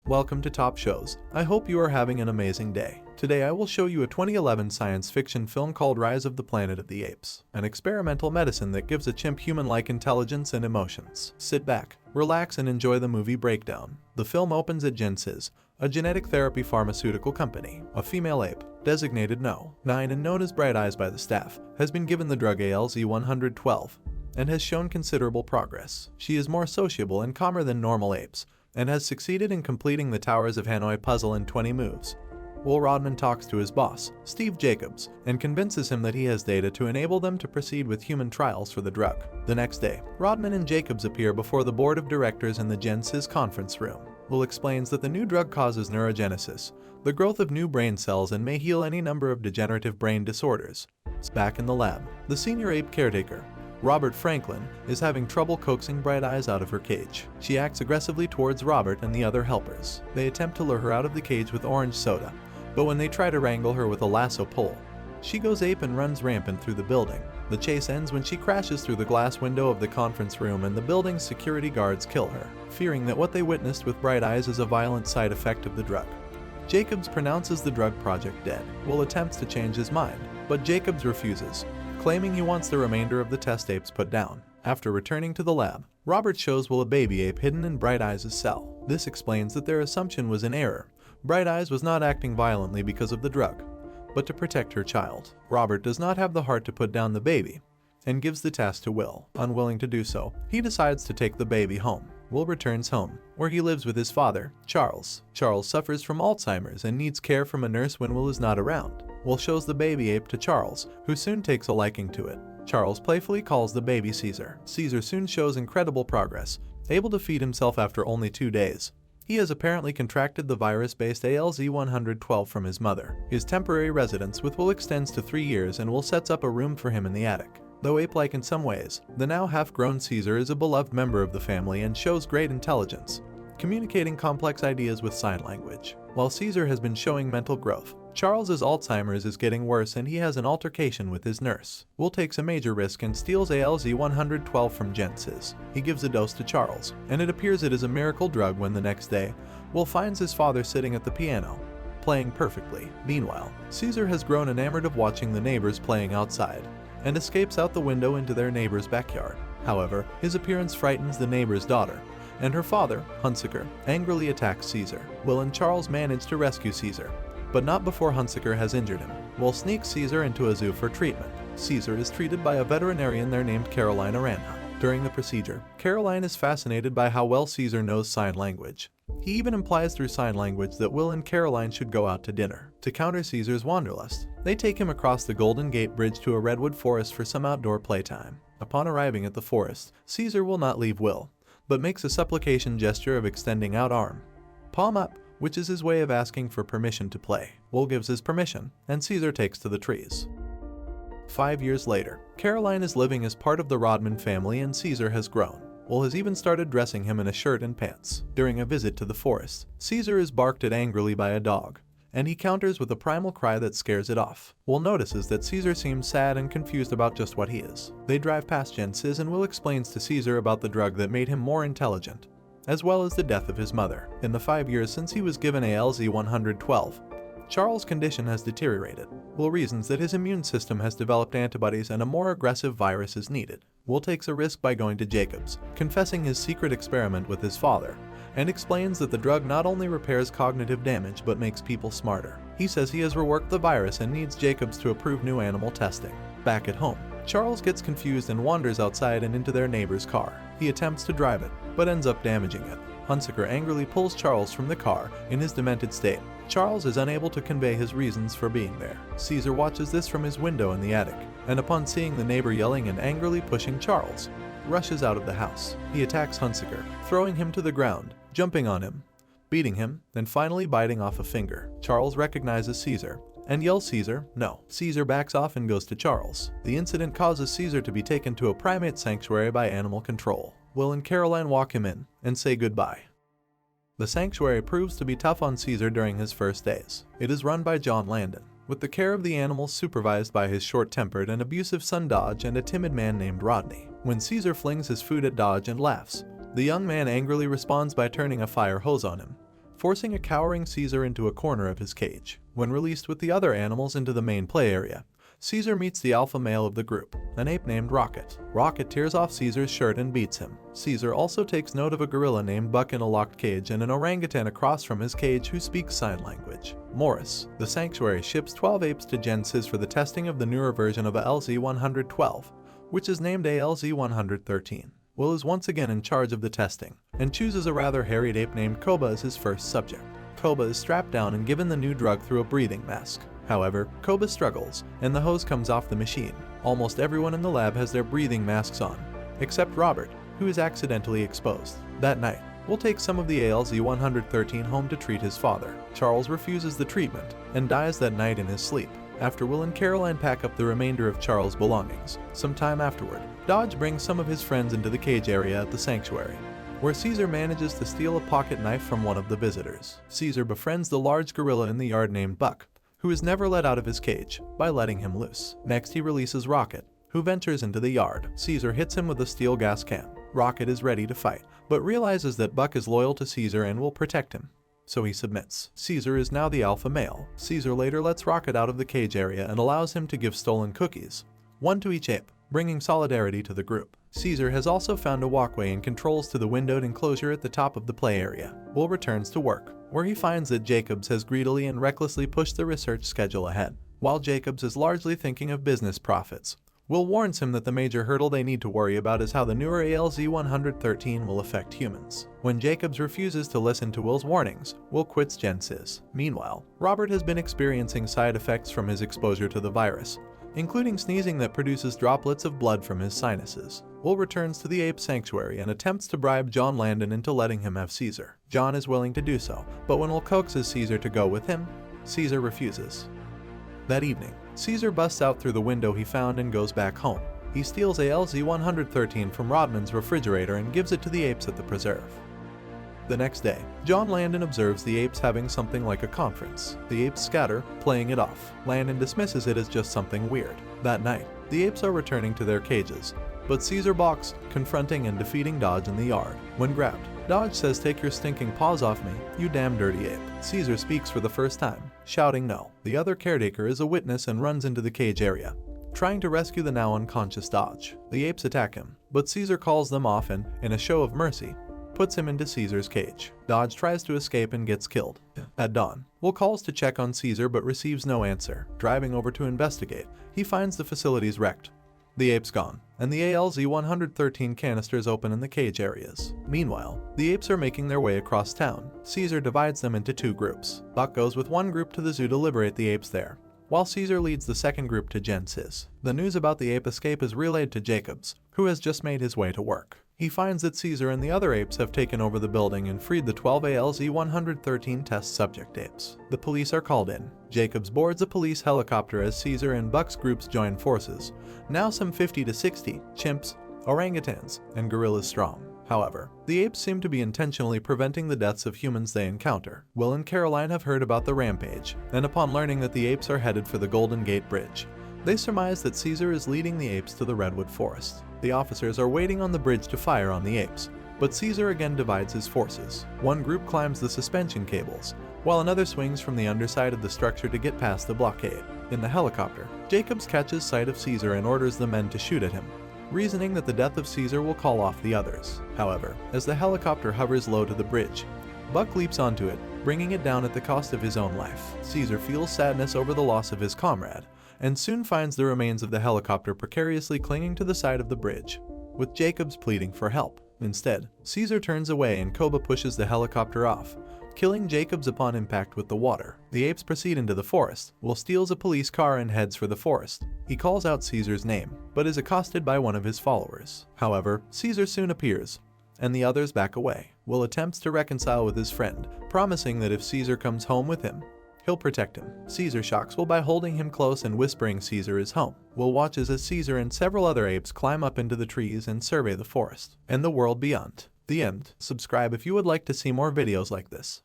Welcome to Top Shows. I hope you are having an amazing day. Today I will show you a 2011 science fiction film called Rise of the Planet of the Apes, an experimental medicine that gives a chimp human-like intelligence and emotions. Sit back, relax and enjoy the movie breakdown. The film opens at Gen Sys, a genetic therapy pharmaceutical company. A female ape, designated No. 9 and known as Bright Eyes by the staff, has been given the drug ALZ-112 and has shown considerable progress. She is more sociable and calmer than normal apes, and has succeeded in completing the Towers of Hanoi puzzle in 20 moves. Rodman talks to his boss, Steve Jacobs, and convinces him that he has data to enable them to proceed with human trials for the drug. The next day, Rodman and Jacobs appear before the board of directors in the Gen Sys conference room. Explains that the new drug causes neurogenesis, the growth of new brain cells, and may heal any number of degenerative brain disorders. Back in the lab, the senior ape caretaker, Robert Franklin, is having trouble coaxing Bright Eyes out of her cage. She acts aggressively towards Robert and the other helpers. They attempt to lure her out of the cage with orange soda, but when they try to wrangle her with a lasso pole, she goes ape and runs rampant through the building. The chase ends when she crashes through the glass window of the conference room and the building's security guards kill her, fearing that what they witnessed with Bright Eyes is a violent side effect of the drug. Jacobs pronounces the drug project dead. Attempts to change his mind, but Jacobs refuses, claiming he wants the remainder of the test apes put down. After returning to the lab, Robert shows Will a baby ape hidden in Bright Eyes' cell. This explains that their assumption was in error. Bright Eyes was not acting violently because of the drug, but to protect her child. Robert does not have the heart to put down the baby, and gives the task to Will. Unwilling to do so, he decides to take the baby home. Will returns home, where he lives with his father, Charles. Charles suffers from Alzheimer's and needs care from a nurse when Will is not around. Will shows the baby ape to Charles, who soon takes a liking to it. Charles playfully calls the baby Caesar. Caesar soon shows incredible progress, able to feed himself after only 2 days. He has apparently contracted the virus-based ALZ-112 from his mother. His temporary residence with Will extends to 3 years, and Will sets up a room for him in the attic. Though ape-like in some ways, the now half-grown Caesar is a beloved member of the family and shows great intelligence, communicating complex ideas with sign language. While Caesar has been showing mental growth, Charles's Alzheimer's is getting worse and he has an altercation with his nurse. Will takes a major risk and steals ALZ-112 from Gen Sys. He gives a dose to Charles, and it appears it is a miracle drug when the next day, Will finds his father sitting at the piano, playing perfectly. Meanwhile, Caesar has grown enamored of watching the neighbors playing outside, and escapes out the window into their neighbor's backyard. However, his appearance frightens the neighbor's daughter, and her father, Hunsaker, angrily attacks Caesar. Will and Charles manage to rescue Caesar, but not before Hunsaker has injured him. Will sneaks Caesar into a zoo for treatment. Caesar is treated by a veterinarian there named Caroline Aranha. During the procedure, Caroline is fascinated by how well Caesar knows sign language. He even implies through sign language that Will and Caroline should go out to dinner. To counter Caesar's wanderlust, they take him across the Golden Gate Bridge to a redwood forest for some outdoor playtime. Upon arriving at the forest, Caesar will not leave Will, but makes a supplication gesture of extending out arm, palm up, which is his way of asking for permission to play. Will gives his permission, and Caesar takes to the trees. 5 years later, Caroline is living as part of the Rodman family and Caesar has grown. Will has even started dressing him in a shirt and pants. During a visit to the forest, Caesar is barked at angrily by a dog, and he counters with a primal cry that scares it off. Will notices that Caesar seems sad and confused about just what he is. They drive past Gen Sys and Will explains to Caesar about the drug that made him more intelligent, as well as the death of his mother. In the 5 years since he was given ALZ-112, Charles' condition has deteriorated. Will reasons that his immune system has developed antibodies and a more aggressive virus is needed. Will takes a risk by going to Jacobs, confessing his secret experiment with his father, and explains that the drug not only repairs cognitive damage but makes people smarter. He says he has reworked the virus and needs Jacobs to approve new animal testing. Back at home, Charles gets confused and wanders outside and into their neighbor's car. He attempts to drive it, but ends up damaging it. Hunsaker angrily pulls Charles from the car in his demented state. Charles is unable to convey his reasons for being there. Caesar watches this from his window in the attic, and upon seeing the neighbor yelling and angrily pushing Charles, rushes out of the house. He attacks Hunsaker, throwing him to the ground, jumping on him, beating him, then finally biting off a finger. Charles recognizes Caesar and yells Caesar, no. Caesar backs off and goes to Charles. The incident causes Caesar to be taken to a primate sanctuary by animal control. Will and Caroline walk him in and say goodbye. The sanctuary proves to be tough on Caesar during his first days. It is run by John Landon, with the care of the animals supervised by his short-tempered and abusive son Dodge and a timid man named Rodney. When Caesar flings his food at Dodge and laughs, the young man angrily responds by turning a fire hose on him, forcing a cowering Caesar into a corner of his cage. When released with the other animals into the main play area, Caesar meets the alpha male of the group, an ape named Rocket. Rocket tears off Caesar's shirt and beats him. Caesar also takes note of a gorilla named Buck in a locked cage and an orangutan across from his cage who speaks sign language. Morris, the sanctuary, ships 12 apes to Gen Sys for the testing of the newer version of ALZ-112, which is named ALZ-113. Will is once again in charge of the testing, and chooses a rather harried ape named Koba as his first subject. Koba is strapped down and given the new drug through a breathing mask. However, Koba struggles, and the hose comes off the machine. Almost everyone in the lab has their breathing masks on, except Robert, who is accidentally exposed. That night, Will take some of the ALZ-113 home to treat his father. Charles refuses the treatment, and dies that night in his sleep. After Will and Caroline pack up the remainder of Charles' belongings, some time afterward, Dodge brings some of his friends into the cage area at the sanctuary, where Caesar manages to steal a pocket knife from one of the visitors. Caesar befriends the large gorilla in the yard named Buck, who is never let out of his cage, by letting him loose. Next he releases Rocket, who ventures into the yard. Caesar hits him with a steel gas can. Rocket is ready to fight, but realizes that Buck is loyal to Caesar and will protect him, so he submits. Caesar is now the alpha male. Caesar later lets Rocket out of the cage area and allows him to give stolen cookies, one to each ape, bringing solidarity to the group. Caesar has also found a walkway and controls to the windowed enclosure at the top of the play area. Will returns to work, where he finds that Jacobs has greedily and recklessly pushed the research schedule ahead. While Jacobs is largely thinking of business profits, Will warns him that the major hurdle they need to worry about is how the newer ALZ-113 will affect humans. When Jacobs refuses to listen to Will's warnings, Will quits Gen Sys. Meanwhile, Robert has been experiencing side effects from his exposure to the virus, including sneezing that produces droplets of blood from his sinuses. Will returns to the ape sanctuary and attempts to bribe John Landon into letting him have Caesar. John is willing to do so, but when Will coaxes Caesar to go with him, Caesar refuses. That evening, Caesar busts out through the window he found and goes back home. He steals ALZ-113 from Rodman's refrigerator and gives it to the apes at the preserve. The next day, John Landon observes the apes having something like a conference. The apes scatter, playing it off. Landon dismisses it as just something weird. That night, the apes are returning to their cages, but Caesar balks, confronting and defeating Dodge in the yard. When grabbed, Dodge says, "Take your stinking paws off me, you damn dirty ape." Caesar speaks for the first time, shouting no. The other caretaker is a witness and runs into the cage area, trying to rescue the now unconscious Dodge. The apes attack him, but Caesar calls them off and, in a show of mercy, puts him into Caesar's cage. Dodge tries to escape and gets killed. At dawn, Will calls to check on Caesar but receives no answer. Driving over to investigate, he finds the facilities wrecked, the apes gone, and the ALZ-113 canisters open in the cage areas. Meanwhile, the apes are making their way across town. Caesar divides them into two groups. Buck goes with one group to the zoo to liberate the apes there, while Caesar leads the second group to Gen Sys. The news about the ape escape is relayed to Jacobs, who has just made his way to work. He finds that Caesar and the other apes have taken over the building and freed the 12 ALZ-113 test subject apes. The police are called in. Jacobs boards a police helicopter as Caesar and Buck's groups join forces, now some 50 to 60 chimps, orangutans, and gorillas strong. However, the apes seem to be intentionally preventing the deaths of humans they encounter. Will and Caroline have heard about the rampage, and upon learning that the apes are headed for the Golden Gate Bridge, they surmise that Caesar is leading the apes to the Redwood Forest. The officers are waiting on the bridge to fire on the apes, but Caesar again divides his forces. One group climbs the suspension cables, while another swings from the underside of the structure to get past the blockade. In the helicopter, Jacobs catches sight of Caesar and orders the men to shoot at him, reasoning that the death of Caesar will call off the others. However, as the helicopter hovers low to the bridge, Buck leaps onto it, bringing it down at the cost of his own life. Caesar feels sadness over the loss of his comrade, and soon finds the remains of the helicopter precariously clinging to the side of the bridge, with Jacobs pleading for help. Instead, Caesar turns away and Koba pushes the helicopter off, killing Jacobs upon impact with the water. The apes proceed into the forest. Will steals a police car and heads for the forest. He calls out Caesar's name, but is accosted by one of his followers. However, Caesar soon appears, and the others back away. Will attempts to reconcile with his friend, promising that if Caesar comes home with him, he'll protect him. Caesar shocks Will by holding him close and whispering Caesar is home. Will watches as Caesar and several other apes climb up into the trees and survey the forest and the world beyond. The end. Subscribe if you would like to see more videos like this.